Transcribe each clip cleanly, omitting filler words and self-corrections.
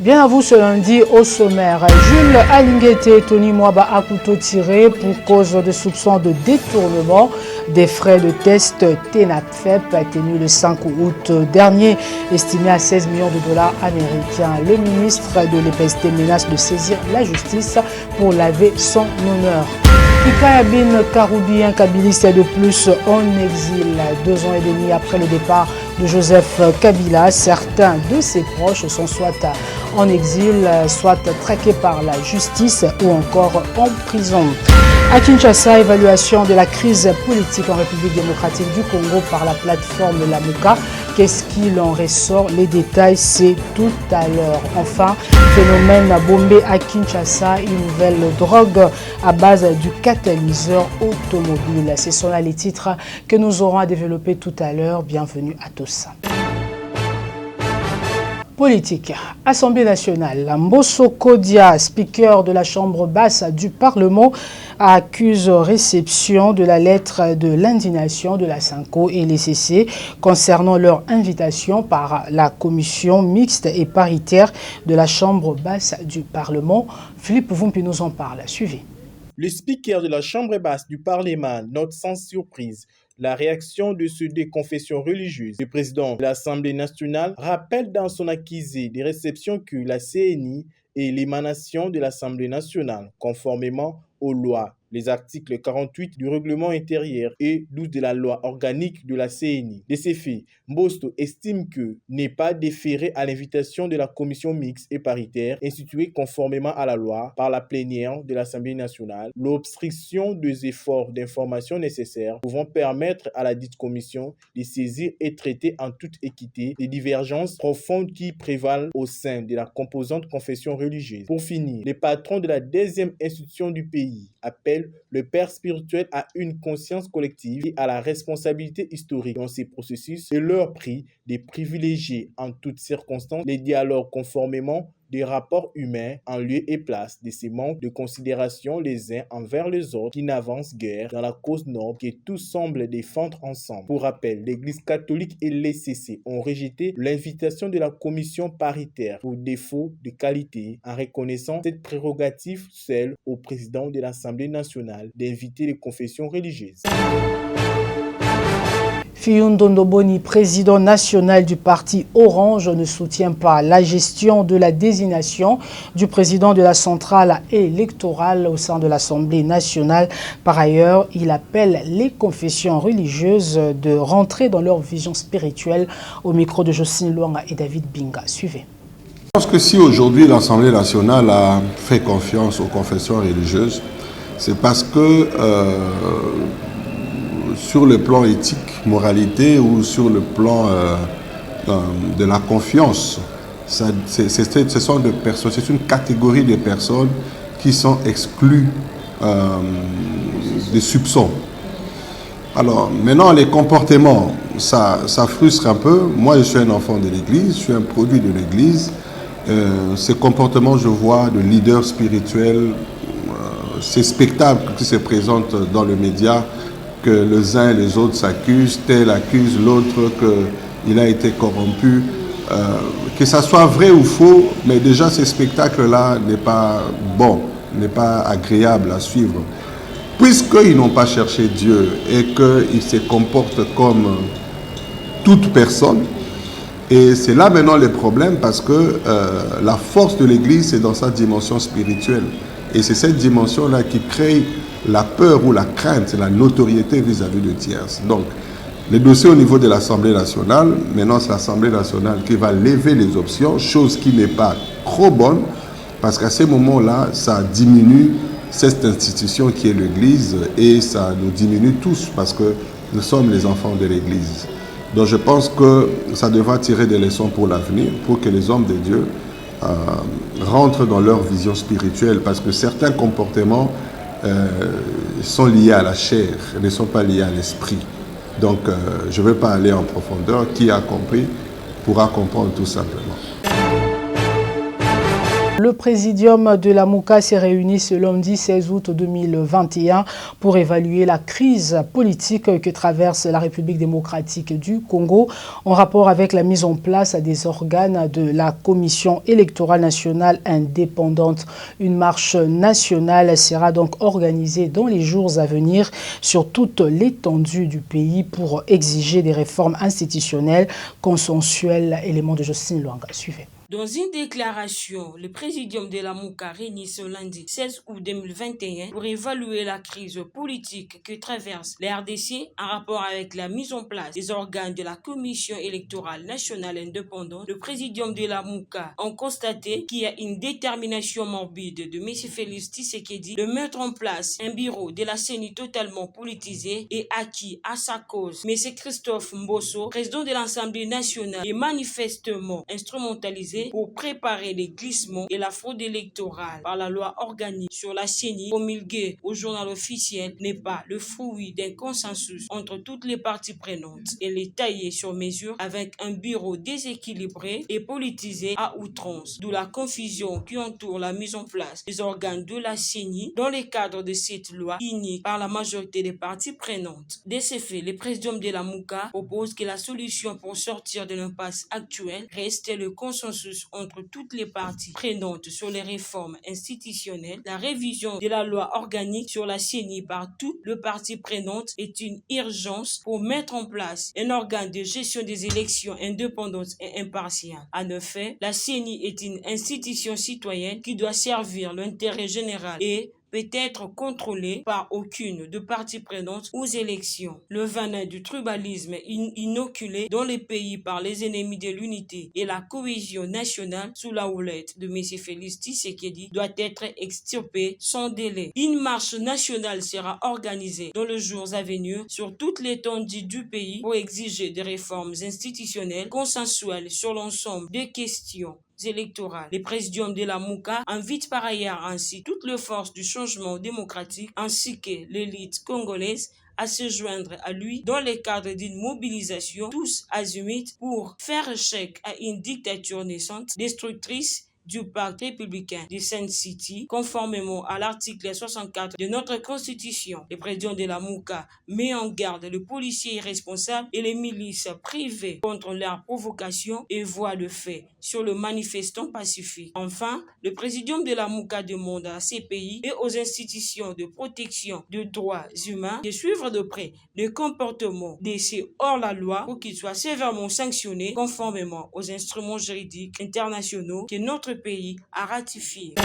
Bien à vous ce lundi au sommaire. Jules Alinguete et Tony Mwaba à couteau tiré pour cause de soupçons de détournement des frais de test TENAPFEP tenus le 5 août dernier, estimé à 16 millions de dollars américains. Le ministre de l'EPST menace de saisir la justice pour laver son honneur. Ikayabin Karoubi, un kabiliste de plus en exil. 2 ans et demi après le départ de Joseph Kabila, certains de ses proches sont soit en exil, soit traqués par la justice ou encore en prison. À Kinshasa, évaluation de la crise politique en République démocratique du Congo par la plateforme Lamuka. Qu'est-ce qu'il en ressort? Les détails, c'est tout à l'heure. Enfin, phénomène bombé à Kinshasa, une nouvelle drogue à base du catalyseur automobile. Ce sont là les titres que nous aurons à développer tout à l'heure. Bienvenue à tous. Politique. Assemblée nationale. Mbosso Kodia, speaker de la Chambre basse du Parlement, accuse réception de la lettre de l'indignation de la SYNCO et l'ECC concernant leur invitation par la commission mixte et paritaire de la Chambre basse du Parlement. Philippe Vumpi nous en parle. Suivez. Le speaker de la Chambre basse du Parlement note sans surprise la réaction de ce des confessions religieuses. Le président de l'Assemblée nationale rappelle dans son accusé des réceptions que la CNI est l'émanation de l'Assemblée nationale, conformément aux lois. Les articles 48 du règlement intérieur et 12 de la loi organique de la CNI. De ces faits, Mbosso estime que n'est pas déféré à l'invitation de la commission mixte et paritaire instituée conformément à la loi par la plénière de l'Assemblée nationale, l'obstruction des efforts d'information nécessaires pouvant permettre à la dite commission de saisir et traiter en toute équité les divergences profondes qui prévalent au sein de la composante confession religieuse. Pour finir, les patrons de la deuxième institution du pays appellent le père spirituel à une conscience collective et à la responsabilité historique dans ces processus et leur prix de privilégier en toutes circonstances les dialogues conformément des rapports humains en lieu et place de ces manques de considération les uns envers les autres qui n'avancent guère dans la cause noble que tous semblent défendre ensemble. Pour rappel, l'Église catholique et l'ECC ont rejeté l'invitation de la commission paritaire pour défaut de qualité en reconnaissant cette prérogative seule au président de l'Assemblée nationale d'inviter les confessions religieuses. Fiyundondo Boni, président national du parti Orange, ne soutient pas la gestion de la désignation du président de la centrale électorale au sein de l'Assemblée nationale. Par ailleurs, il appelle les confessions religieuses de rentrer dans leur vision spirituelle. Au micro de Jocelyne Luanga et David Binga. Suivez. Je pense que si aujourd'hui l'Assemblée nationale a fait confiance aux confessions religieuses, c'est parce que sur le plan éthique, moralité ou sur le plan de la confiance, ce sont des personnes, c'est une catégorie de personnes qui sont exclues des soupçons. Alors maintenant les comportements, ça frustre un peu. Moi je suis un enfant de l'Église, je suis un produit de l'Église. Ces comportements, je vois de leaders spirituels, ces spectacles qui se présentent dans les médias, que les uns et les autres s'accusent, tel accuse l'autre qu'il a été corrompu. Que ça soit vrai ou faux, mais déjà ce spectacle-là n'est pas bon, n'est pas agréable à suivre. Puisqu'ils n'ont pas cherché Dieu et qu'ils se comportent comme toute personne, et c'est là maintenant le problème parce que la force de l'Église, c'est dans sa dimension spirituelle. Et c'est cette dimension-là qui crée la peur ou la crainte, la notoriété vis-à-vis de tierces. Donc, les dossiers au niveau de l'Assemblée nationale, maintenant c'est l'Assemblée nationale qui va lever les options, chose qui n'est pas trop bonne, parce qu'à ce moment-là, ça diminue cette institution qui est l'Église et ça nous diminue tous parce que nous sommes les enfants de l'Église. Donc je pense que ça devra tirer des leçons pour l'avenir, pour que les hommes de Dieu rentrent dans leur vision spirituelle, parce que certains comportements sont liés à la chair, ne sont pas liés à l'esprit. Donc je ne vais pas aller en profondeur. Qui a compris pourra comprendre tout simplement. Le présidium de la MOUCA s'est réuni ce lundi 16 août 2021 pour évaluer la crise politique que traverse la République démocratique du Congo en rapport avec la mise en place des organes de la Commission électorale nationale indépendante. Une marche nationale sera donc organisée dans les jours à venir sur toute l'étendue du pays pour exiger des réformes institutionnelles consensuelles. Élément de Jocelyne Luanga. Suivez. Dans une déclaration, le présidium de la MOUCA réunit ce lundi 16 août 2021 pour évaluer la crise politique que traverse la RDC en rapport avec la mise en place des organes de la Commission électorale nationale indépendante. Le présidium de la MOUCA a constaté qu'il y a une détermination morbide de M. Félix Tshisekedi de mettre en place un bureau de la CENI totalement politisé et acquis à sa cause. M. Christophe Mbosso, président de l'Assemblée nationale, est manifestement instrumentalisé pour préparer les glissements et la fraude électorale par la loi organique sur la CENI promulguée au journal officiel n'est pas le fruit d'un consensus entre toutes les parties prenantes. Elle est taillée sur mesure avec un bureau déséquilibré et politisé à outrance, d'où la confusion qui entoure la mise en place des organes de la CENI dans le cadre de cette loi inique par la majorité des parties prenantes. De ce fait, le président de la MOUCA propose que la solution pour sortir de l'impasse actuelle reste le consensus entre toutes les parties prenantes sur les réformes institutionnelles. La révision de la loi organique sur la CENI par toutes les parties prenantes est une urgence pour mettre en place un organe de gestion des élections indépendantes et impartiales. En effet, la CENI est une institution citoyenne qui doit servir l'intérêt général et peut être contrôlé par aucune de parties prenantes aux élections. Le venin du tribalisme inoculé dans les pays par les ennemis de l'unité et la cohésion nationale sous la houlette de M. Félix Tshisekedi doit être extirpé sans délai. Une marche nationale sera organisée dans les jours à venir sur toute l'étendue du pays pour exiger des réformes institutionnelles consensuelles sur l'ensemble des questions électorales. Le présidium de la MOUCA invite par ailleurs ainsi toutes les forces du changement démocratique ainsi que l'élite congolaise à se joindre à lui dans le cadre d'une mobilisation tous azimuts pour faire échec à une dictature naissante, destructrice du pacte républicain de Sun City, conformément à l'article 64 de notre Constitution. Le président de la MOUCA met en garde les policiers irresponsables et les milices privées contre leurs provocations et voit le fait sur le manifestant pacifique. Enfin, le présidium de la MOUCA demande à ces pays et aux institutions de protection des droits humains de suivre de près le comportement de ces hors-la-loi pour qu'ils soient sévèrement sanctionnés conformément aux instruments juridiques internationaux que notre pays a ratifié.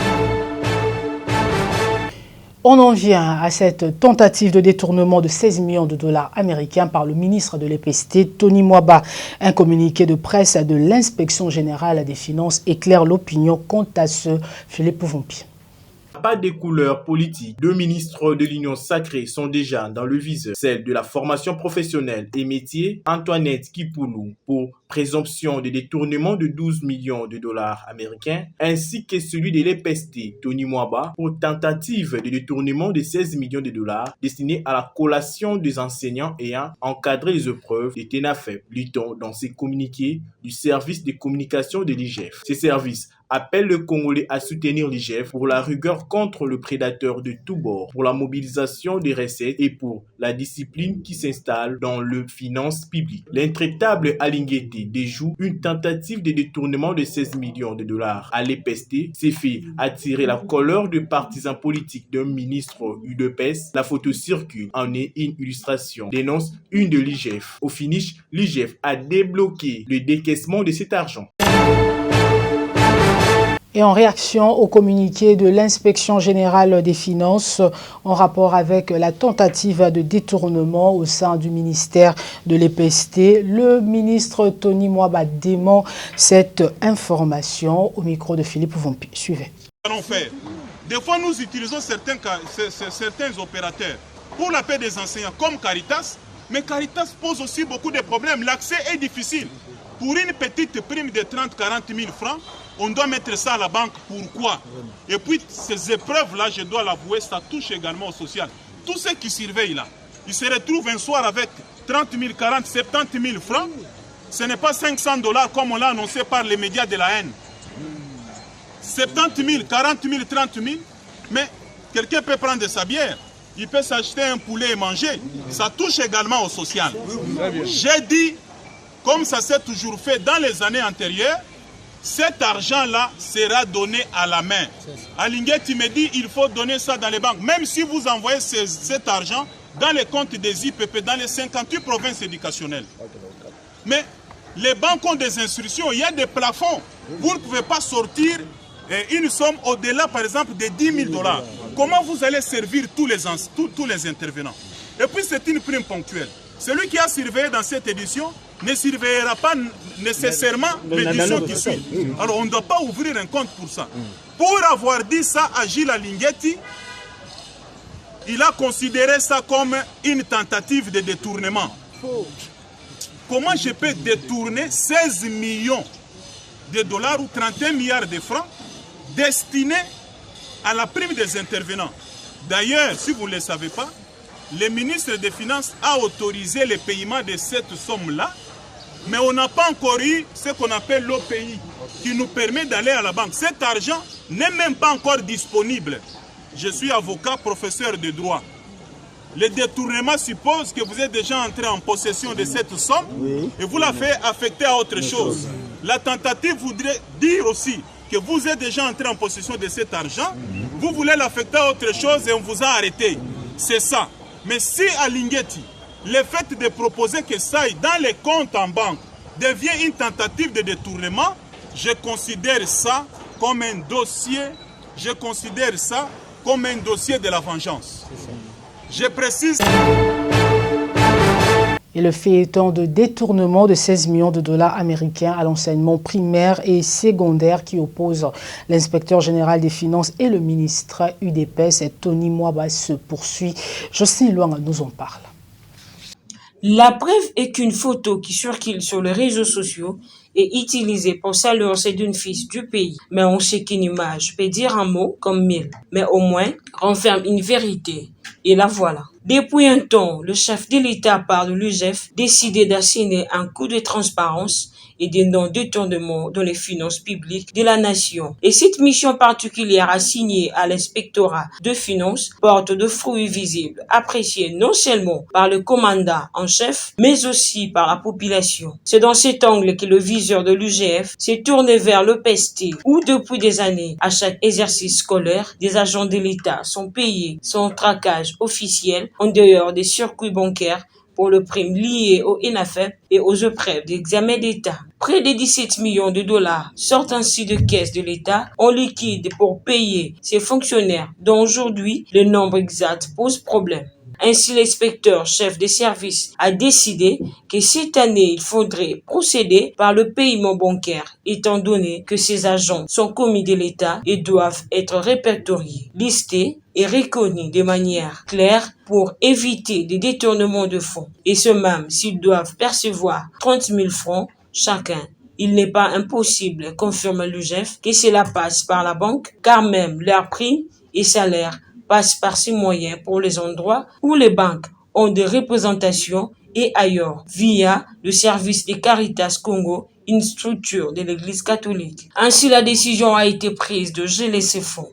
On en vient à cette tentative de détournement de 16 millions de dollars américains par le ministre de l'EPST, Tony Mwaba. Un communiqué de presse de l'Inspection générale des finances éclaire l'opinion quant à ce. Philippe Vompi. Pas des couleurs politiques. Deux ministres de l'Union sacrée sont déjà dans le viseur. Celle de la formation professionnelle et métier, Antoinette Kipoulou, pour présomption de détournement de 12 millions de dollars américains, ainsi que celui de l'EPST, Tony Mwaba, pour tentative de détournement de 16 millions de dollars destinés à la collation des enseignants ayant encadré les épreuves de TENAFEP, lit-on dans ses communiqués du service de communication de l'IGF. Ces services appelle le Congolais à soutenir l'IGF pour la rigueur contre le prédateur de tous bords, pour la mobilisation des recettes et pour la discipline qui s'installe dans le finance publique. L'intraitable Alinguete déjoue une tentative de détournement de 16 millions de dollars à l'EPST, s'est fait attirer la colère de partisans politiques d'un ministre UDPS. La photo circule, en est une illustration, dénonce une de l'IGF. Au finish, l'IGF a débloqué le décaissement de cet argent. Et en réaction au communiqué de l'Inspection générale des finances en rapport avec la tentative de détournement au sein du ministère de l'EPST, le ministre Tony Mwaba dément cette information au micro de Philippe Vompi. Suivez. Des fois, nous utilisons certains opérateurs pour la paix des enseignants comme Caritas, mais Caritas pose aussi beaucoup de problèmes. L'accès est difficile. Pour une petite prime de 30-40 000 francs, on doit mettre ça à la banque. Pourquoi? Et puis, ces épreuves-là, je dois l'avouer, ça touche également au social. Tous ceux qui surveillent là, ils se retrouvent un soir avec 30 000, 40 000, 70 000 francs. Ce n'est pas $500 comme on l'a annoncé par les médias de la haine. 70 000, 40 000, 30 000, mais quelqu'un peut prendre de sa bière, il peut s'acheter un poulet et manger. Ça touche également au social. J'ai dit, comme ça s'est toujours fait dans les années antérieures, cet argent-là sera donné à la main. Alinguetti me dit il faut donner ça dans les banques. Même si vous envoyez cet argent dans les comptes des IPP, dans les 58 provinces éducationnelles. Mais les banques ont des instructions, il y a des plafonds. Vous ne pouvez pas sortir une somme au-delà, par exemple, de 10 000 $. Comment vous allez servir tous les intervenants? Et puis c'est une prime ponctuelle. Celui qui a surveillé dans cette édition ne surveillera pas nécessairement l'édition qui suit. Alors on ne doit pas ouvrir un compte pour ça. Pour avoir dit ça à Gilles Alinguetti, il a considéré ça comme une tentative de détournement. Comment je peux détourner 16 millions de dollars ou 31 milliards de francs destinés à la prime des intervenants? D'ailleurs, si vous ne le savez pas, le ministre des Finances a autorisé le paiement de cette somme-là, mais on n'a pas encore eu ce qu'on appelle l'OPI, qui nous permet d'aller à la banque. Cet argent n'est même pas encore disponible. Je suis avocat, professeur de droit. Le détournement suppose que vous êtes déjà entré en possession de cette somme et vous la faites affecter à autre chose. La tentative voudrait dire aussi que vous êtes déjà entré en possession de cet argent, vous voulez l'affecter à autre chose et on vous a arrêté. C'est ça. Mais si Alinguetti, le fait de proposer que ça aille dans les comptes en banque devient une tentative de détournement, je considère ça comme un dossier, de la vengeance. Je précise. Et le feuilleton de détournement de 16 millions de dollars américains à l'enseignement primaire et secondaire qui oppose l'inspecteur général des finances et le ministre UDPS, Tony Mwaba, se poursuit. Jocelyne Luang nous en parle. La preuve est qu'une photo qui circule sur les réseaux sociaux est utilisée pour saluer d'une fille du pays. Mais on sait qu'une image peut dire un mot comme 1000, mais au moins renferme une vérité. Et la voilà. Depuis un temps, le chef de l'État par de l'UGF décidé d'assigner un coup de transparence et de non-détournement dans les finances publiques de la nation. Et cette mission particulière assignée à l'inspectorat de finances porte de fruits visibles, appréciés non seulement par le commandant en chef, mais aussi par la population. C'est dans cet angle que le viseur de l'UGF s'est tourné vers le PST, où depuis des années, à chaque exercice scolaire, des agents de l'État sont payés sans traquage officiel en dehors des circuits bancaires pour le prime lié au INAFEP et aux épreuves d'examen d'État. Près de 17 millions de dollars sortent ainsi de caisse de l'État en liquide pour payer ces fonctionnaires dont aujourd'hui le nombre exact pose problème. Ainsi, l'inspecteur chef des services a décidé que cette année, il faudrait procéder par le paiement bancaire, étant donné que ces agents sont commis de l'État et doivent être répertoriés, listés et reconnus de manière claire pour éviter des détournements de fonds. Et ce même s'ils doivent percevoir 30 000 francs chacun. Il n'est pas impossible, confirme l'UGF, que cela passe par la banque, car même leurs primes et salaires passent par ces moyens pour les endroits où les banques ont des représentations et ailleurs, via le service de Caritas Congo, une structure de l'Église catholique. Ainsi, la décision a été prise de geler ces fonds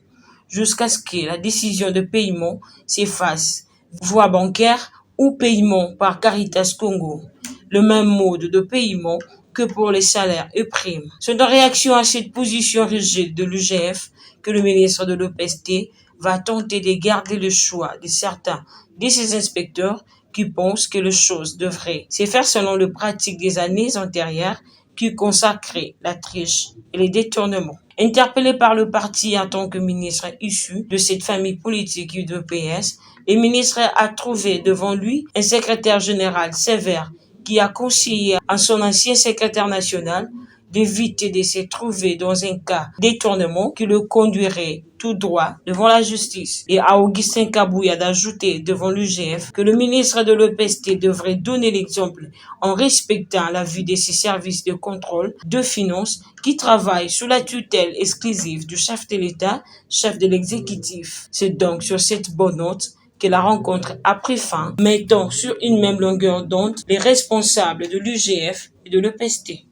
jusqu'à ce que la décision de paiement s'efface, voie bancaire ou paiement par Caritas Congo. Le même mode de paiement que pour les salaires et primes. C'est en réaction à cette position rigide de l'UGF que le ministre de l'OPST va tenter de garder le choix de certains de ses inspecteurs qui pensent que les choses devraient se faire selon les pratiques des années antérieures qui consacraient la triche et les détournements. Interpellé par le parti en tant que ministre issu de cette famille politique UDPS, le ministre a trouvé devant lui un secrétaire général sévère qui a conseillé à son ancien secrétaire national d'éviter de se trouver dans un cas de détournement qui le conduirait tout droit devant la justice. Et à Augustin Kabouya d'ajouter devant l'UGF que le ministre de l'OPST devrait donner l'exemple en respectant l'avis de ses services de contrôle de finances qui travaillent sous la tutelle exclusive du chef de l'État, chef de l'exécutif. C'est donc sur cette bonne note que la rencontre a pris fin, mettant sur une même longueur d'onde les responsables de l'UGF et de l'OPST.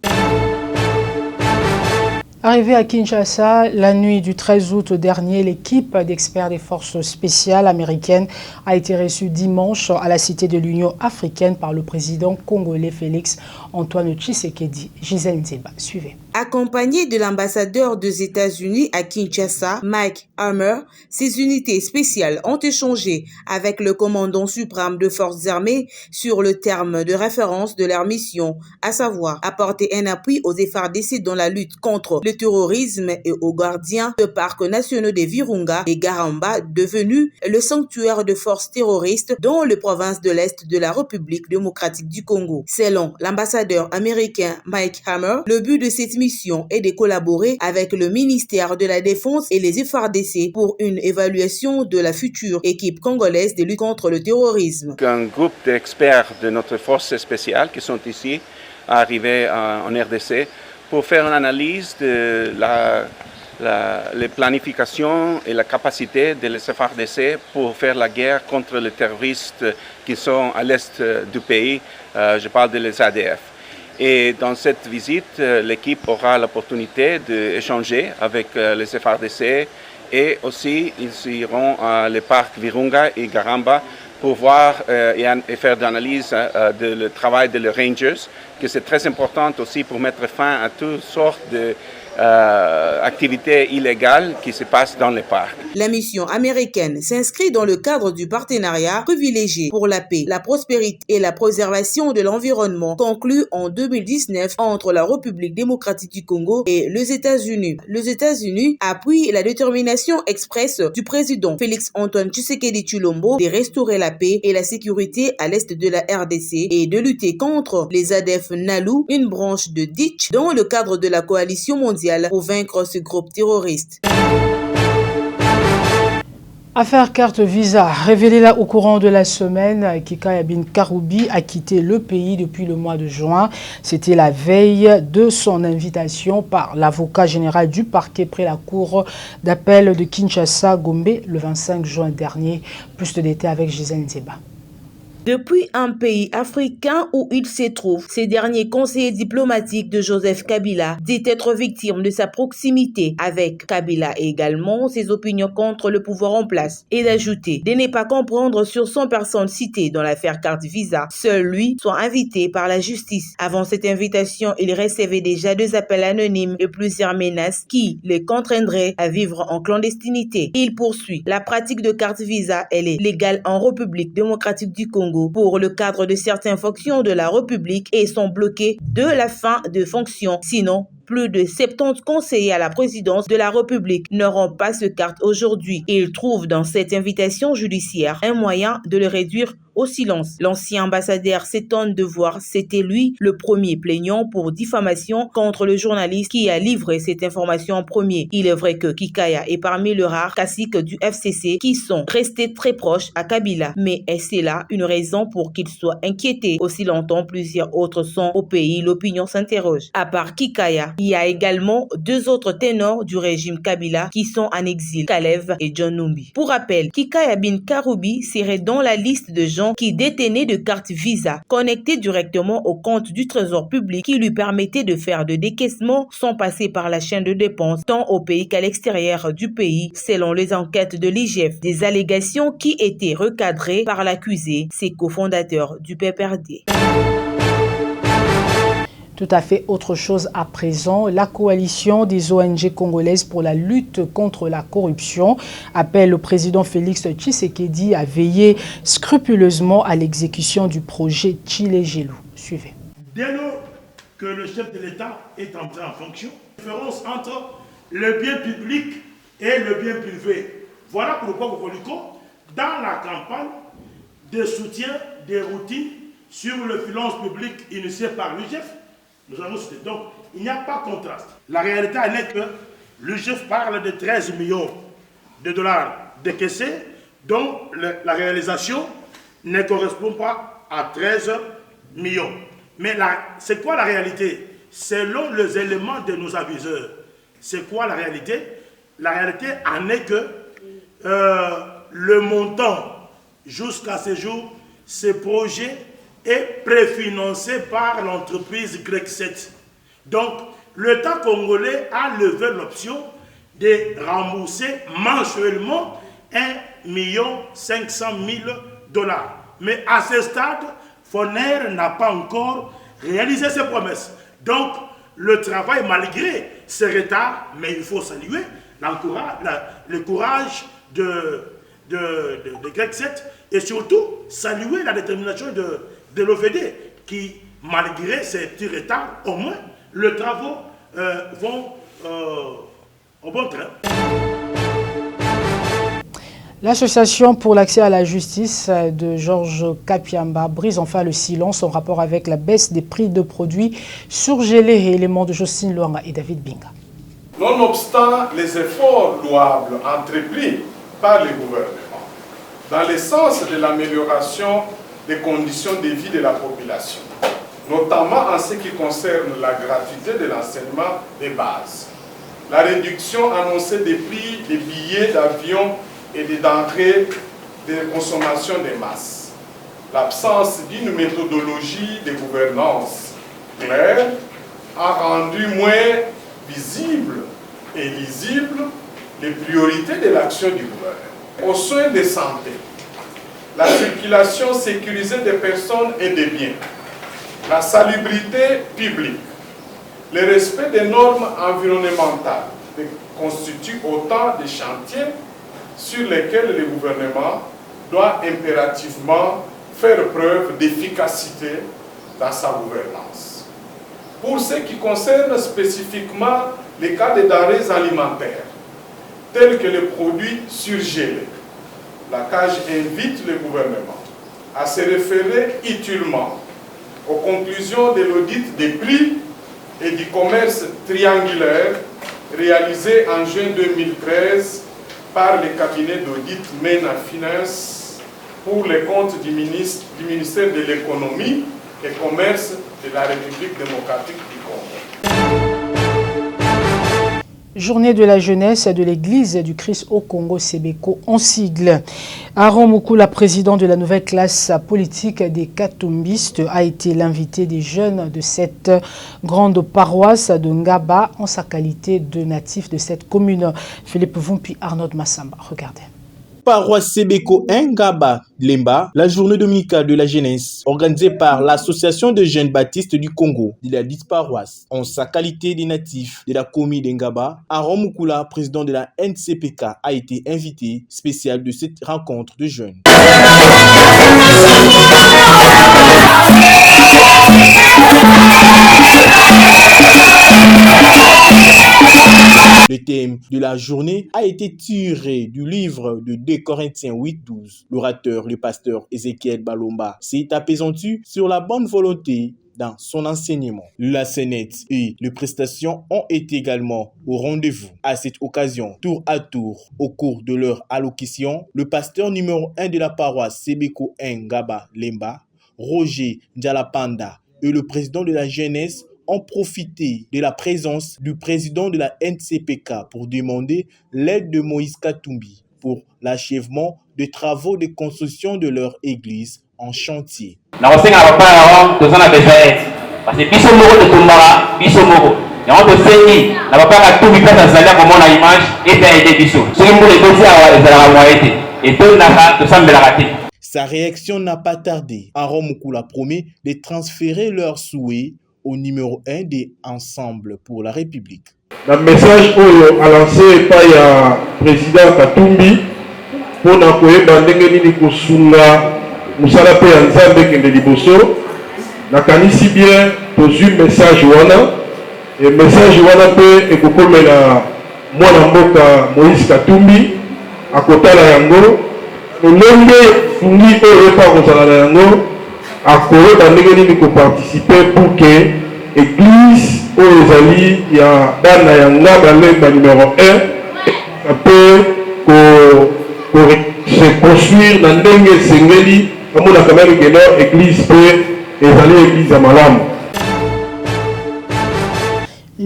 Arrivé à Kinshasa, la nuit du 13 août dernier, l'équipe d'experts des forces spéciales américaines a été reçue dimanche à la Cité de l'Union africaine par le président congolais Félix Antoine Tshisekedi. Gisèle Nzeba, suivez. Accompagné de l'ambassadeur des États-Unis à Kinshasa, Mike Hammer, ces unités spéciales ont échangé avec le commandant suprême de forces armées sur le terme de référence de leur mission, à savoir apporter un appui aux FARDC dans la lutte contre le terrorisme et aux gardiens de parcs nationaux des Virunga et Garamba, devenus le sanctuaire de forces terroristes dans les provinces de l'Est de la République démocratique du Congo. Selon l'ambassadeur américain Mike Hammer, le but de cette mission est de collaborer avec le ministère de la Défense et les FARDC pour une évaluation de la future équipe congolaise de lutte contre le terrorisme. Un groupe d'experts de notre force spéciale qui sont ici, arrivés en RDC, pour faire une analyse de la planification et la capacité de FARDC pour faire la guerre contre les terroristes qui sont à l'est du pays. Je parle de les ADF. Et dans cette visite, l'équipe aura l'opportunité d'échanger avec les FARDC et aussi ils iront à les parcs Virunga et Garamba pour voir et faire d'analyse du travail des Rangers, que c'est très important aussi pour mettre fin à toutes sortes d'activités illégales qui se passent dans les parcs. La mission américaine s'inscrit dans le cadre du partenariat privilégié pour la paix, la prospérité et la préservation de l'environnement conclu en 2019 entre la République démocratique du Congo et les États-Unis. Les États-Unis appuient la détermination expresse du président Félix Antoine Tshisekedi Tshilombo de restaurer la paix et la sécurité à l'est de la RDC et de lutter contre les ADF Nalu, une branche de Ditch, dans le cadre de la coalition mondiale pour vaincre ce groupe terroriste. Affaire carte visa, révélée là au courant de la semaine, Kikaya Bin Karoubi a quitté le pays depuis le mois de juin. C'était la veille de son invitation par l'avocat général du parquet près la cour d'appel de Kinshasa, Gombe, le 25 juin dernier. Plus de détails avec Gisèle Nzeba. Depuis un pays africain où il se trouve, ces derniers conseillers diplomatiques de Joseph Kabila dit être victime de sa proximité avec Kabila et également ses opinions contre le pouvoir en place. Et d'ajouter de ne pas comprendre sur son personne citée dans l'affaire carte visa, seul lui soit invité par la justice. Avant cette invitation, il recevait déjà 2 appels anonymes et plusieurs menaces qui le contraindraient à vivre en clandestinité. Il poursuit. La pratique de carte visa, elle est légale en République démocratique du Congo pour le cadre de certaines fonctions de la République et sont bloquées de la fin de fonction. Sinon, plus de 70 conseillers à la présidence de la République n'auront pas ce carte aujourd'hui. Il trouve dans cette invitation judiciaire un moyen de le réduire au silence. L'ancien ambassadeur s'étonne de voir c'était lui le premier plaignant pour diffamation contre le journaliste qui a livré cette information en premier. Il est vrai que Kikaya est parmi les rares caciques du FCC qui sont restés très proches à Kabila. Mais est-ce là une raison pour qu'il soit inquiété? Aussi longtemps plusieurs autres sont au pays, l'opinion s'interroge. À part Kikaya, il y a également 2 autres ténors du régime Kabila qui sont en exil, Kalev et John Numbi. Pour rappel, Kikaya Bin Karoubi serait dans la liste de gens qui détenaient de cartes Visa connectées directement au compte du trésor public qui lui permettait de faire de décaissements sans passer par la chaîne de dépenses tant au pays qu'à l'extérieur du pays, selon les enquêtes de l'IGF. Des allégations qui étaient recadrées par l'accusé, ses cofondateurs du PPRD. Tout à fait autre chose à présent. La coalition des ONG congolaises pour la lutte contre la corruption appelle le président Félix Tshisekedi à veiller scrupuleusement à l'exécution du projet Tshilé-Gelou. Suivez. Dès lors que le chef de l'État est entré en fonction, différence entre le bien public et le bien privé. Voilà pourquoi Cocolico, dans la campagne de soutien des routines sur les finances publiques initiées par l'UGF, nous avons cité. Donc, il n'y a pas de contraste. La réalité est que l'UGF parle de 13 millions de dollars décaissés, dont la réalisation ne correspond pas à 13 millions. Mais c'est quoi la réalité? Selon les éléments de nos aviseurs, c'est quoi la réalité? La réalité en est que le montant, jusqu'à ce jour, ce projet est préfinancé par l'entreprise Grec 7. Donc, l'État congolais a levé l'option de rembourser mensuellement 1 500 000 $. Mais à ce stade, Foner n'a pas encore réalisé ses promesses. Donc, le travail, malgré ce retard, mais il faut saluer le courage de Greg 7 et surtout saluer la détermination de l'OVD qui, malgré ces petits retards, au moins, les travaux vont au bon train. L'association pour l'accès à la justice de Georges Kapiamba brise enfin le silence en rapport avec la baisse des prix de produits surgelés et éléments de Jocelyne Luanga et David Binga. Nonobstant les efforts louables entrepris par le gouvernement dans le sens de l'amélioration des conditions de vie de la population, notamment en ce qui concerne la gratuité de l'enseignement de base, la réduction annoncée des prix des billets d'avion et des denrées de consommation de masse, l'absence d'une méthodologie de gouvernance claire a rendu moins visible et lisible les priorités de l'action du gouvernement. Aux soins de santé, la circulation sécurisée des personnes et des biens, la salubrité publique, le respect des normes environnementales constituent autant de chantiers sur lesquels le gouvernement doit impérativement faire preuve d'efficacité dans sa gouvernance. Pour ce qui concerne spécifiquement les cas de denrées alimentaires, tels que les produits surgelés, la CAGE invite le gouvernement à se référer utilement aux conclusions de l'audit des prix et du commerce triangulaire réalisé en juin 2013 par le cabinet d'audit MENA Finance pour les comptes du ministère de l'économie et commerce de la République démocratique du Congo. Journée de la jeunesse de l'Église du Christ au Congo, Sebeko, en sigle. Aaron Mukula, président de la nouvelle classe politique des Katumbistes, a été l'invité des jeunes de cette grande paroisse de Ngaba en sa qualité de natif de cette commune. Philippe Vumpi, Arnaud Massamba. Regardez. Paroisse Sebeko Ngaba Lemba, la journée dominicale de la jeunesse, organisée par l'Association des jeunes baptistes du Congo, de la dite paroisse, en sa qualité de natif de la commune d'Ngaba, Aaron Mukula, président de la NCPK, a été invité spécial de cette rencontre de jeunes. Le thème de la journée a été tiré du livre de 2 Corinthiens 8-12. L'orateur, le pasteur Ézéchiel Balomba, s'est appesanti sur la bonne volonté dans son enseignement. La Sénète et les prestations ont été également au rendez-vous. À cette occasion, tour à tour, au cours de leur allocution, le pasteur numéro 1 de la paroisse Sebeko Ngaba Lemba, Roger Ndjalapanda, et le président de la jeunesse ont profité de la présence du président de la NCPK pour demander l'aide de Moïse Katumbi pour l'achèvement des travaux de construction de leur église en chantier. Sa réaction n'a pas tardé. Aaron Mukula promet de transférer leurs souhaits au numéro 1 des Ensemble pour la République. Le message a lancé par le président Katumbi pour nakoyeba ndenge nini kosunga musala pe ya Nzambe kende liboso nakanisi bien tozwi message wana et message wana pe ekokomela mwana mboka Moïse Katumbi akotala yango lolenge fungi oyo pa kozala na yango akoyeba ndenge nini koparticiper pour que église oyo ezali ya bana ya Ngaba Lemba numéro 1 ape se construire na ndenge esengeli amona quand même que église pe ezali église ya malamu.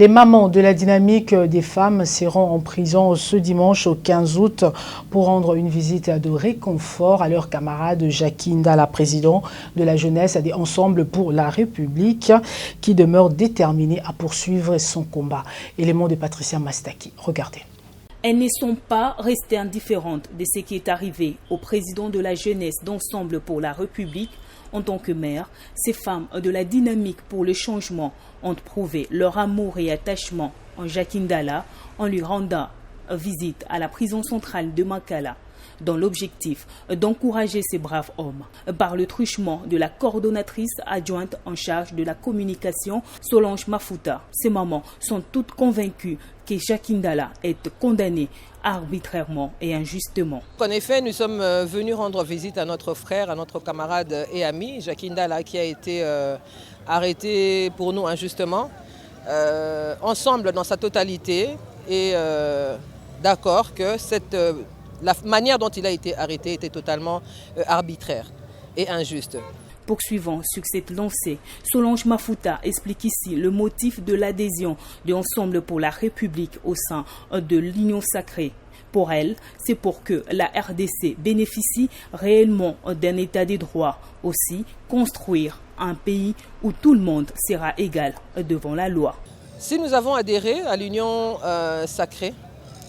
Les mamans de la dynamique des femmes seront en prison ce dimanche au 15 août pour rendre une visite de réconfort à leur camarade Jackie Ndala, président de la jeunesse des Ensemble pour la République, qui demeure déterminé à poursuivre son combat. Élément de Patricia Mastaki. Regardez. Elles ne sont pas restées indifférentes de ce qui est arrivé au président de la jeunesse d'Ensemble pour la République. En tant que mère, ces femmes de la dynamique pour le changement ont prouvé leur amour et attachement en Jackie Ndala en lui rendant visite à la prison centrale de Makala, dans l'objectif d'encourager ces braves hommes par le truchement de la coordonnatrice adjointe en charge de la communication, Solange Mafuta. Ces mamans sont toutes convaincues que Jackie Ndala est condamné arbitrairement et injustement. En effet, nous sommes venus rendre visite à notre frère, à notre camarade et ami, Jackie Ndala, qui a été arrêté pour nous injustement. Ensemble, dans sa totalité, et d'accord que la manière dont il a été arrêté était totalement arbitraire et injuste. Poursuivant sur cette lancée, Solange Mafuta explique ici le motif de l'adhésion de Ensemble pour la République au sein de l'Union sacrée. Pour elle, c'est pour que la RDC bénéficie réellement d'un état de droit. Aussi, construire un pays où tout le monde sera égal devant la loi. Si nous avons adhéré à l'Union sacrée,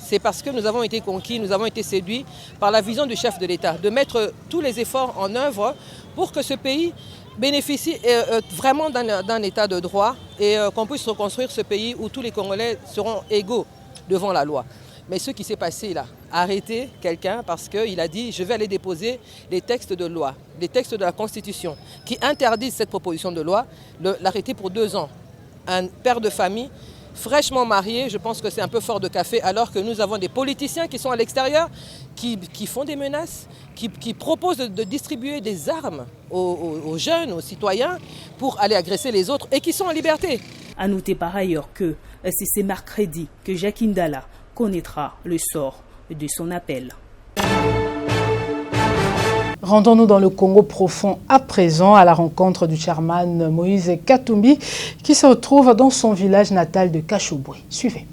c'est parce que nous avons été conquis, nous avons été séduits par la vision du chef de l'État, de mettre tous les efforts en œuvre pour que ce pays bénéficie vraiment d'un état de droit et qu'on puisse reconstruire ce pays où tous les Congolais seront égaux devant la loi. Mais ce qui s'est passé là, arrêter quelqu'un parce qu'il a dit « je vais aller déposer les textes de loi, les textes de la Constitution qui interdisent cette proposition de loi », l'arrêter pour 2 ans. Un père de famille fraîchement marié, je pense que c'est un peu fort de café, alors que nous avons des politiciens qui sont à l'extérieur, qui font des menaces, qui proposent de distribuer des armes aux jeunes, aux citoyens, pour aller agresser les autres et qui sont en liberté. À noter par ailleurs que c'est ce mercredi que Jackie Ndala connaîtra le sort de son appel. Rendons-nous dans le Congo profond à présent à la rencontre du chairman Moïse Katumbi qui se retrouve dans son village natal de Kachobwe. Suivez.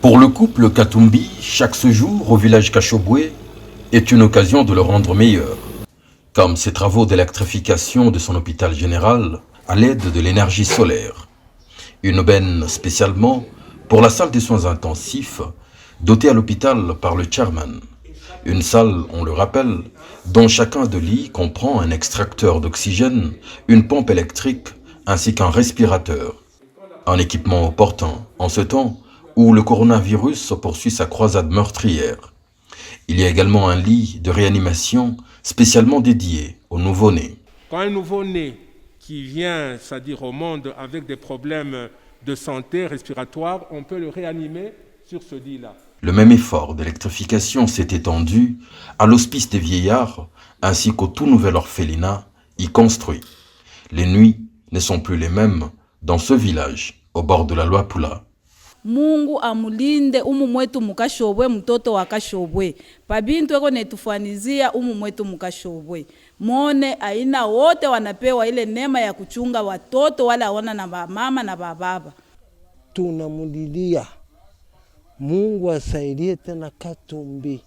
Pour le couple Katumbi, chaque séjour au village Kachobwe est une occasion de le rendre meilleur. Comme ses travaux d'électrification de son hôpital général à l'aide de l'énergie solaire. Une aubaine spécialement pour la salle des soins intensifs dotée à l'hôpital par le chairman. Une salle, on le rappelle, dont chacun de lits comprend un extracteur d'oxygène, une pompe électrique ainsi qu'un respirateur. Un équipement opportun en ce temps où le coronavirus poursuit sa croisade meurtrière. Il y a également un lit de réanimation spécialement dédié aux nouveau-nés. Quand un nouveau-né qui vient, c'est-à-dire au monde avec des problèmes de santé respiratoire, on peut le réanimer sur ce lit-là. Le même effort d'électrification s'est étendu à l'hospice des vieillards ainsi qu'au tout nouvel orphelinat y construit. Les nuits ne sont plus les mêmes dans ce village au bord de la Luapula. Mungu amulinde mwetu mukashobwe mtoto wa Kashobwe. Pabintu eko netufanizia mwetu mukashobwe. Mone aina wote wanapewa ile neema ya kuchunga watoto wala wana na mama na bababa. Tunamulilia Mungu asaidie tena Katumbi.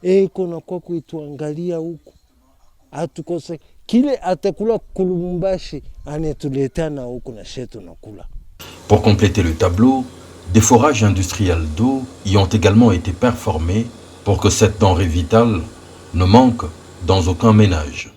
Eko na kwa kuituangalia huku. Atukose kile atakula kulumbashi anetuletea na huku na shetu nakula. Pour compléter le tableau, des forages industriels d'eau y ont également été performés pour que cette denrée vitale ne manque dans aucun ménage.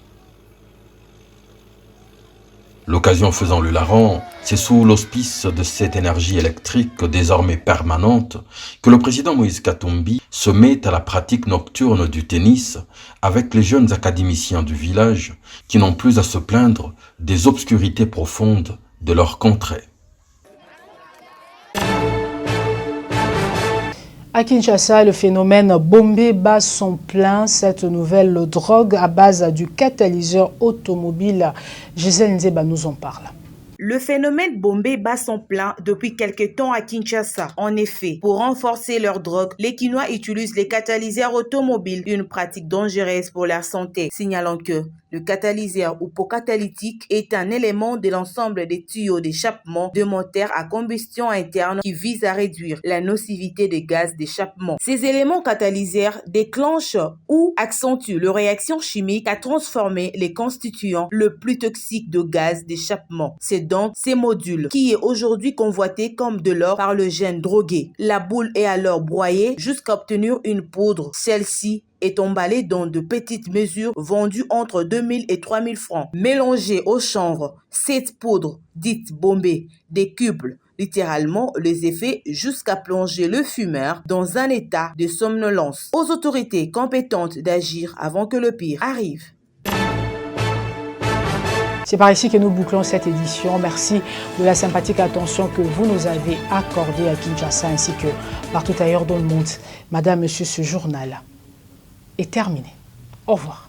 L'occasion faisant le larron, c'est sous l'auspice de cette énergie électrique désormais permanente que le président Moïse Katumbi se met à la pratique nocturne du tennis avec les jeunes académiciens du village qui n'ont plus à se plaindre des obscurités profondes de leur contrée. À Kinshasa, le phénomène bombé bat son plein. Cette nouvelle drogue à base du catalyseur automobile, Gisèle Nzeba nous en parle. Le phénomène Bombé bat son plein depuis quelque temps à Kinshasa. En effet, pour renforcer leur drogue, les Kinois utilisent les catalyseurs automobiles, une pratique dangereuse pour leur santé, signalant que le catalyseur ou pot catalytique est un élément de l'ensemble des tuyaux d'échappement de moteurs à combustion interne qui vise à réduire la nocivité des gaz d'échappement. Ces éléments catalyseurs déclenchent ou accentuent la réaction chimique à transformer les constituants le plus toxiques de gaz d'échappement. C'est donc ces modules qui est aujourd'hui convoité comme de l'or par le jeune drogué. La boule est alors broyée jusqu'à obtenir une poudre. Celle-ci est emballée dans de petites mesures vendues entre 2000 et 3000 francs. Mélangée au chanvre, cette poudre, dite Bombé, décuple littéralement les effets jusqu'à plonger le fumeur dans un état de somnolence. Aux autorités compétentes d'agir avant que le pire arrive. C'est par ici que nous bouclons cette édition. Merci de la sympathique attention que vous nous avez accordée à Kinshasa ainsi que partout ailleurs dans le monde. Madame, Monsieur, ce journal est terminé. Au revoir.